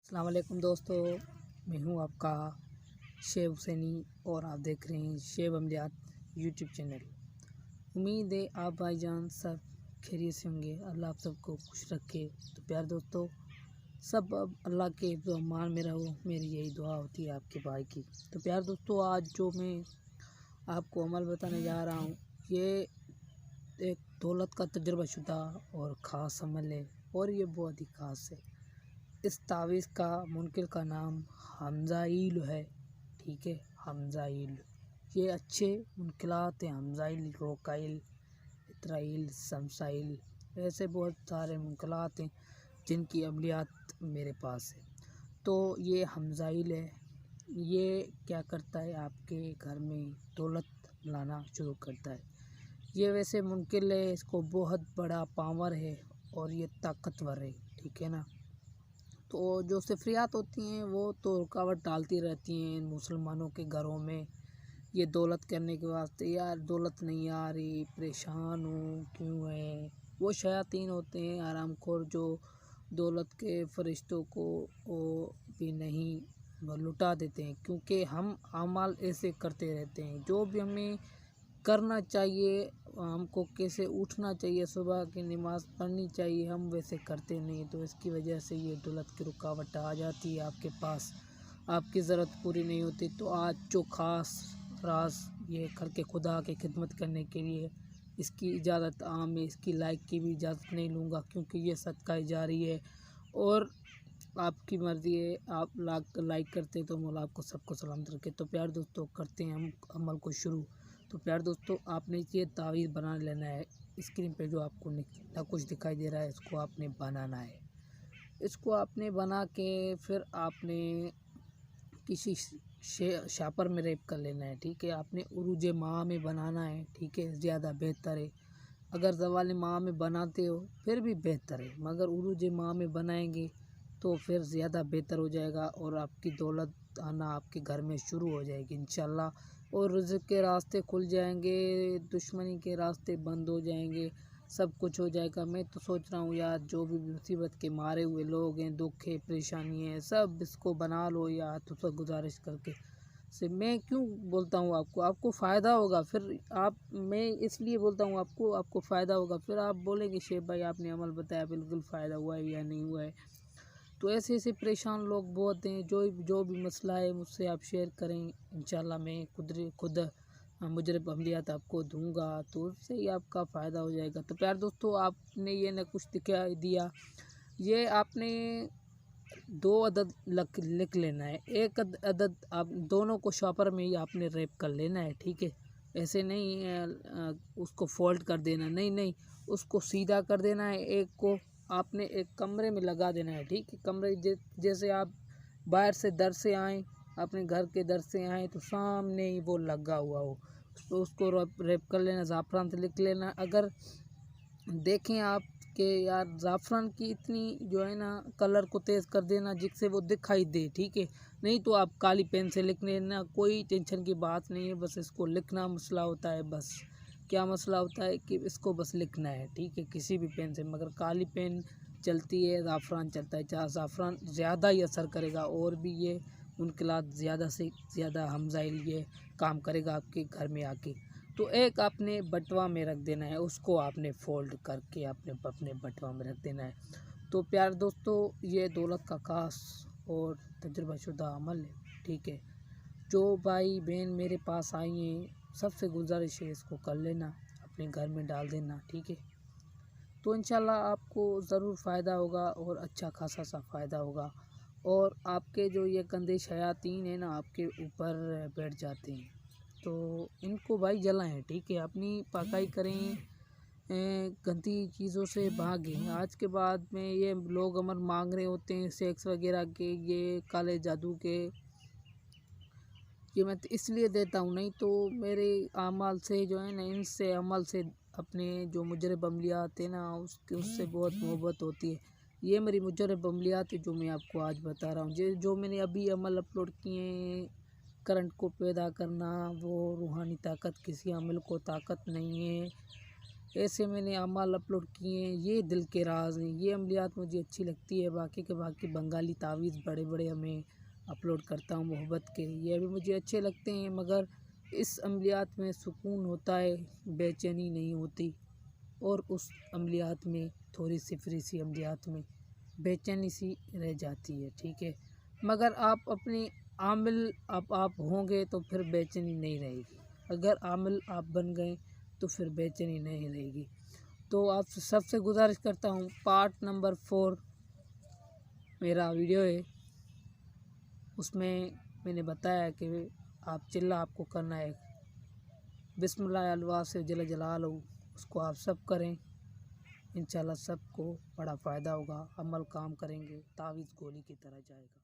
अस्सलाम वालेकुम दोस्तों, मैं हूं आपका शेब हुसैनी और आप देख रहे हैं शेब अमलियात यूट्यूब चैनल। उम्मीद है आप भाईजान सब खैरियत से होंगे, अल्लाह आप सबको खुश रखे। तो प्यार दोस्तों, सब अब अल्लाह के मान में रहो, मेरी यही दुआ होती है आपके भाई की। तो प्यार दोस्तों, आज जो मैं आपको अमल बताने जा रहा हूँ, ये एक दौलत का तजुर्बा शुदा और ख़ास अमल है और ये बहुत ही ख़ास है। इस तावीज़ का मुनकिर का नाम हमज़ाइल है, ठीक है, हमज़ाइल। ये अच्छे मुनकिलात हैं, हमज़ाइल, रोकाइल, इतराइल, शमसाइल, ऐसे बहुत सारे मुनकिलात हैं जिनकी अमलियात मेरे पास है। तो ये हमज़ाइल है, ये क्या करता है, आपके घर में दौलत लाना शुरू करता है। ये वैसे मुनकिल है, इसको बहुत बड़ा पावर है और ये ताकतवर है, ठीक है ना। तो जो सिफरियात होती हैं वो तो रुकावट डालती रहती हैं मुसलमानों के घरों में, ये दौलत करने के वास्ते, यार दौलत नहीं आ रही, परेशान हूँ, क्यों है। वो शयातीन होते हैं आरामखोर, जो दौलत के फरिश्तों को वो भी नहीं लुटा देते हैं, क्योंकि हम अमाल ऐसे करते रहते हैं। जो भी हमें करना चाहिए, हमको कैसे उठना चाहिए, सुबह की नमाज़ पढ़नी चाहिए, हम वैसे करते नहीं। तो इसकी वजह से ये दौलत की रुकावट आ जाती है आपके पास, आपकी ज़रूरत पूरी नहीं होती। तो आज जो ख़ास राज ये करके खुदा की खिदमत करने के लिए, इसकी इजाज़त आम है, इसकी लाइक की भी इजाज़त नहीं लूँगा, क्योंकि ये सदका जारी है और आपकी मर्ज़ी है। आप लाइक करते तो मौला आपको सबको सलामत रखे। तो प्यार दोस्तों, करते हैं हम अमल को शुरू। तो प्यार दोस्तों, आपने ये तावीज़ बना लेना है। स्क्रीन पे जो आपको ना कुछ दिखाई दे रहा है, इसको आपने बनाना है। इसको आपने बना के फिर आपने किसी शापर में रैप कर लेना है, ठीक है। आपने उरूज माह में बनाना है, ठीक है, ज़्यादा बेहतर है। अगर ज़वाल माह में बनाते हो फिर भी बेहतर है, मगर उरूज माह में बनाएंगे तो फिर ज़्यादा बेहतर हो जाएगा और आपकी दौलत आना आपके घर में शुरू हो जाएगी इंशाल्लाह। और रिज़्क़ के रास्ते खुल जाएंगे, दुश्मनी के रास्ते बंद हो जाएंगे, सब कुछ हो जाएगा। मैं तो सोच रहा हूँ यार, जो भी मुसीबत के मारे हुए लोग हैं, दुख है, परेशानी है, सब इसको बना लो यार, तुझसे गुजारिश करके से। मैं क्यों बोलता हूँ आपको फ़ायदा होगा। फिर आप, मैं इसलिए बोलता हूँ आपको फ़ायदा होगा। फिर आप बोलेंगे शेब भाई आपने अमल बताया, बिल्कुल फ़ायदा हुआ है या नहीं हुआ है। तो ऐसे ऐसे परेशान लोग बहुत हैं। जो भी मसला है मुझसे आप शेयर करें, इंशाल्लाह मैं खुद मुजरब अमलियात आपको दूंगा, तो उससे ही आपका फ़ायदा हो जाएगा। तो प्यार दोस्तों, आपने ये न कुछ दिखा दिया, ये आपने 2 अदद लिख लेना है। एक अदद आप दोनों को शॉपर में ही आपने रैप कर लेना है, ठीक है। ऐसे नहीं उसको फोल्ड कर देना, नहीं, उसको सीधा कर देना है। एक को आपने एक कमरे में लगा देना है, ठीक है। कमरे जैसे आप बाहर से दर से आएँ, अपने घर के दर से आएँ तो सामने ही वो लगा हुआ हो, तो उसको रैप कर लेना, ज़ाफ़रान से लिख लेना। अगर देखें आप कि यार ज़ाफ़रान की इतनी जो है ना, कलर को तेज़ कर देना जिससे वो दिखाई दे, ठीक है। नहीं तो आप काली पेन से लिख लेना, कोई टेंशन की बात नहीं है, बस इसको लिखना मसला होता है। बस क्या मसला होता है कि इसको बस लिखना है, ठीक है, किसी भी पेन से। मगर काली पेन चलती है, ज़ाफ़रान चलता है। जहाँ ज़ाफ़रान ज़्यादा ही असर करेगा और भी ये मुनकिलात ज़्यादा से ज़्यादा हमज़ाइल ये काम करेगा आपके घर में आके। तो एक आपने बटवा में रख देना है, उसको आपने फोल्ड करके अपने बटवा में रख देना है। तो प्यार दोस्तों, ये दौलत का खास और तजुर्बा शुदा अमल है, ठीक है। जो भाई बहन मेरे पास आई हैं, सबसे गुजारिश है इसको कर लेना, अपने घर में डाल देना, ठीक है। तो इंशाल्लाह आपको ज़रूर फ़ायदा होगा और अच्छा खासा सा फ़ायदा होगा। और आपके जो ये गंदे शयातीन हैं ना, आपके ऊपर बैठ जाते हैं, तो इनको भाई जलाएं, ठीक है। अपनी पकाई करें, गंदी चीज़ों से भागें। आज के बाद में ये लोग अमर मांग रहे होते हैं सेक्स वगैरह के, ये काले जादू के, ये मैं तो इसलिए देता हूँ, नहीं तो मेरे अमाल से जो है ना, इनसे अमल से अपने जो मुजरब अमलियात है ना, उससे बहुत मोहब्बत होती है। ये मेरी मुजरब अमलियात है जो मैं आपको आज बता रहा हूँ। जो मैंने अभी अमल अपलोड किए हैं, करंट को पैदा करना, वो रूहानी ताकत, किसी अमल को ताकत नहीं है। ایسے میں نے اعمال اپلوڈ کیے ہیں، یہ دل کے راز ہیں، یہ عملیات مجھے اچھی لگتی ہے۔ باقی کے باقی بنگالی تعویذ بڑے بڑے ہمیں اپلوڈ کرتا ہوں محبت کے، یہ بھی مجھے اچھے لگتے ہیں، مگر اس عملیات میں سکون ہوتا ہے، بے چینی نہیں ہوتی، اور اس عملیات میں تھوڑی سی فری سی عملیات میں بے چینی سی رہ جاتی ہے، ٹھیک ہے۔ مگر آپ اپنے عامل آپ ہوں گے تو پھر بے چینی نہیں رہے گی، اگر عامل آپ بن گئے تو پھر بے چینی نہیں رہے گی۔ تو آپ سب سے گزارش کرتا ہوں، پارٹ نمبر 4 میرا ویڈیو ہے، اس میں نے بتایا کہ آپ چلہ آپ کو کرنا ہے، بسم اللہ الواصف جل جلالہ، اس کو آپ سب کریں، انشاءاللہ سب کو بڑا فائدہ ہوگا، عمل کام کریں گے، تعویذ گولی کی طرح جائے گا۔